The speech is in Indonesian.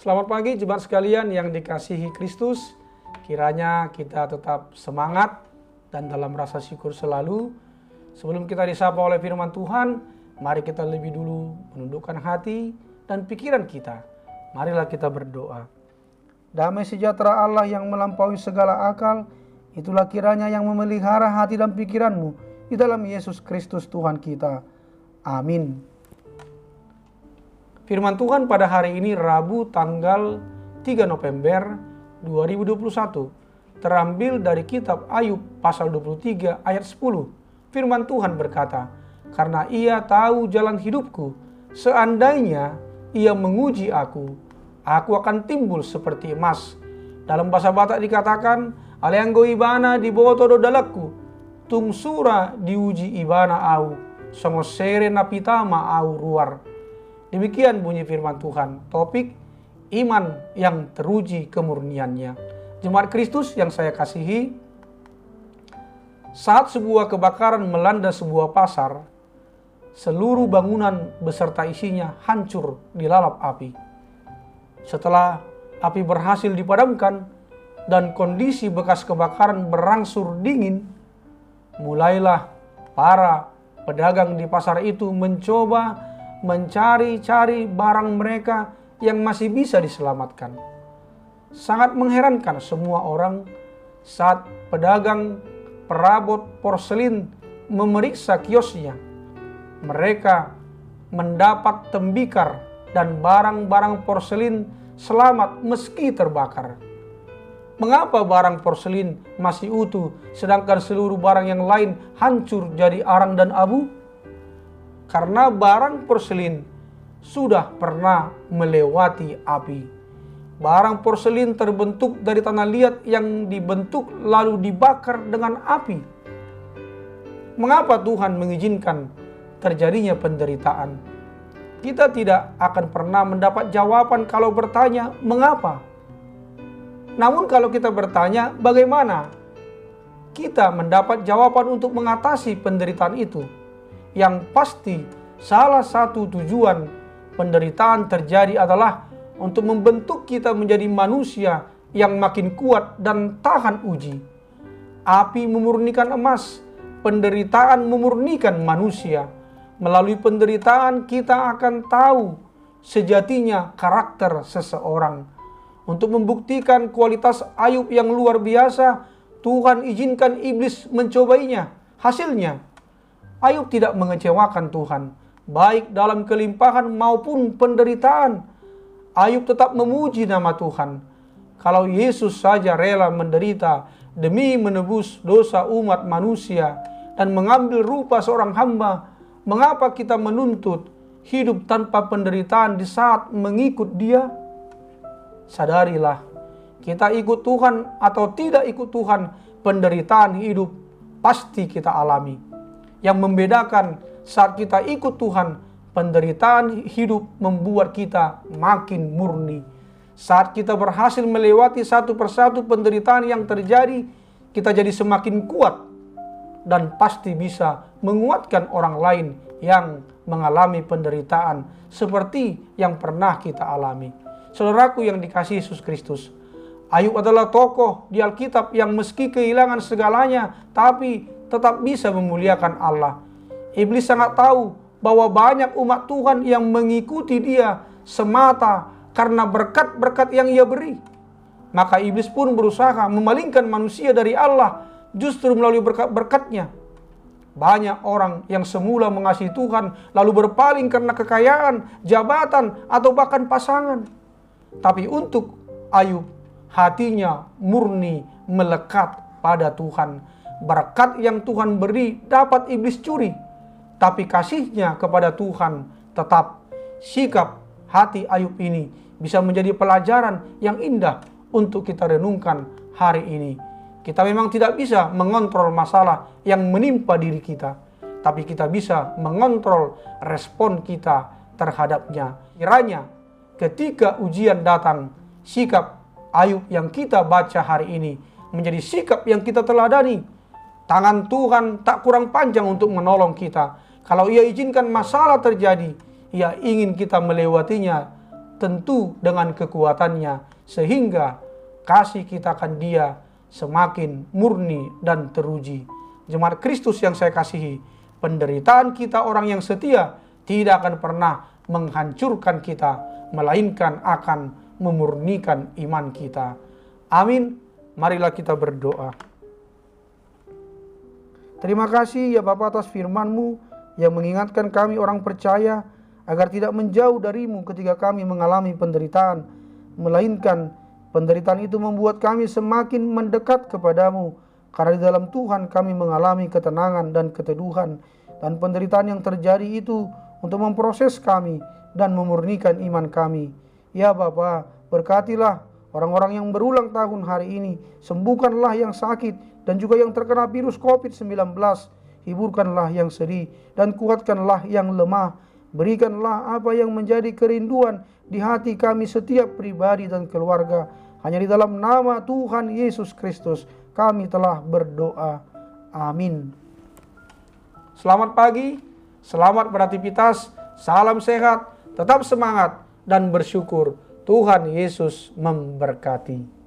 Selamat pagi jemaat sekalian yang dikasihi Kristus. Kiranya kita tetap semangat dan dalam rasa syukur selalu. Sebelum kita disapa oleh firman Tuhan, mari kita lebih dulu menundukkan hati dan pikiran kita. Marilah kita berdoa. Damai sejahtera Allah yang melampaui segala akal, itulah kiranya yang memelihara hati dan pikiranmu di dalam Yesus Kristus Tuhan kita. Amin. Firman Tuhan pada hari ini Rabu tanggal 3 November 2021 terambil dari kitab Ayub pasal 23 ayat 10. Firman Tuhan berkata, "Karena ia tahu jalan hidupku, seandainya ia menguji aku akan timbul seperti emas." Dalam bahasa Batak dikatakan, "Aleanggo ibana di boto do dalakku, tungsura diuji ibana au, songosere napitama au ruar." Demikian bunyi firman Tuhan. Topik iman yang teruji kemurniannya. Jemaat Kristus yang saya kasihi, saat sebuah kebakaran melanda sebuah pasar, seluruh bangunan beserta isinya hancur dilalap api. Setelah api berhasil dipadamkan dan kondisi bekas kebakaran berangsur dingin, mulailah para pedagang di pasar itu mencoba mencari-cari barang mereka yang masih bisa diselamatkan. Sangat mengherankan semua orang saat pedagang perabot porselin memeriksa kiosnya. Mereka mendapat tembikar dan barang-barang porselin selamat meski terbakar. Mengapa barang porselin masih utuh sedangkan seluruh barang yang lain hancur jadi arang dan abu? Karena barang porselin sudah pernah melewati api. Barang porselin terbentuk dari tanah liat yang dibentuk lalu dibakar dengan api. Mengapa Tuhan mengizinkan terjadinya penderitaan? Kita tidak akan pernah mendapat jawaban kalau bertanya mengapa. Namun kalau kita bertanya bagaimana, kita mendapat jawaban untuk mengatasi penderitaan itu. Yang pasti salah satu tujuan penderitaan terjadi adalah untuk membentuk kita menjadi manusia yang makin kuat dan tahan uji. Api memurnikan emas, penderitaan memurnikan manusia. Melalui penderitaan kita akan tahu sejatinya karakter seseorang. Untuk membuktikan kualitas Ayub yang luar biasa, Tuhan izinkan iblis mencobainya. Hasilnya, Ayub tidak mengecewakan Tuhan, baik dalam kelimpahan maupun penderitaan. Ayub tetap memuji nama Tuhan. Kalau Yesus saja rela menderita demi menebus dosa umat manusia dan mengambil rupa seorang hamba, mengapa kita menuntut hidup tanpa penderitaan di saat mengikut Dia? Sadarilah, kita ikut Tuhan atau tidak ikut Tuhan, penderitaan hidup pasti kita alami. Yang membedakan saat kita ikut Tuhan, penderitaan hidup membuat kita makin murni. Saat kita berhasil melewati satu persatu penderitaan yang terjadi, kita jadi semakin kuat dan pasti bisa menguatkan orang lain yang mengalami penderitaan seperti yang pernah kita alami. Saudaraku yang dikasihi Yesus Kristus, Ayub adalah tokoh di Alkitab yang meski kehilangan segalanya, tapi tetap bisa memuliakan Allah. Iblis sangat tahu bahwa banyak umat Tuhan yang mengikuti dia semata karena berkat-berkat yang ia beri. Maka iblis pun berusaha memalingkan manusia dari Allah justru melalui berkat-berkatnya. Banyak orang yang semula mengasihi Tuhan lalu berpaling karena kekayaan, jabatan, atau bahkan pasangan. Tapi untuk Ayub, hatinya murni melekat pada Tuhan. Berkat yang Tuhan beri dapat iblis curi, tapi kasihnya kepada Tuhan tetap. Sikap hati Ayub ini bisa menjadi pelajaran yang indah untuk kita renungkan hari ini. Kita memang tidak bisa mengontrol masalah yang menimpa diri kita, tapi kita bisa mengontrol respon kita terhadapnya. Kiranya ketika ujian datang, sikap Ayub yang kita baca hari ini menjadi sikap yang kita teladani. Tangan Tuhan tak kurang panjang untuk menolong kita. Kalau Ia izinkan masalah terjadi, Ia ingin kita melewatinya tentu dengan kekuatannya, sehingga kasih kita akan Dia semakin murni dan teruji. Jemaat Kristus yang saya kasihi, penderitaan kita orang yang setia tidak akan pernah menghancurkan kita, melainkan akan memurnikan iman kita. Amin. Marilah kita berdoa. Terima kasih ya Bapa atas firman-Mu yang mengingatkan kami orang percaya agar tidak menjauh dari-Mu ketika kami mengalami penderitaan, melainkan penderitaan itu membuat kami semakin mendekat kepadamu, karena di dalam Tuhan kami mengalami ketenangan dan keteduhan, dan penderitaan yang terjadi itu untuk memproses kami dan memurnikan iman kami. Ya Bapa, berkatilah orang-orang yang berulang tahun hari ini, sembuhkanlah yang sakit dan juga yang terkena virus COVID-19, hiburkanlah yang sedih dan kuatkanlah yang lemah. Berikanlah apa yang menjadi kerinduan di hati kami setiap pribadi dan keluarga. Hanya di dalam nama Tuhan Yesus Kristus kami telah berdoa. Amin. Selamat pagi, selamat beraktivitas, salam sehat, tetap semangat dan bersyukur. Tuhan Yesus memberkati.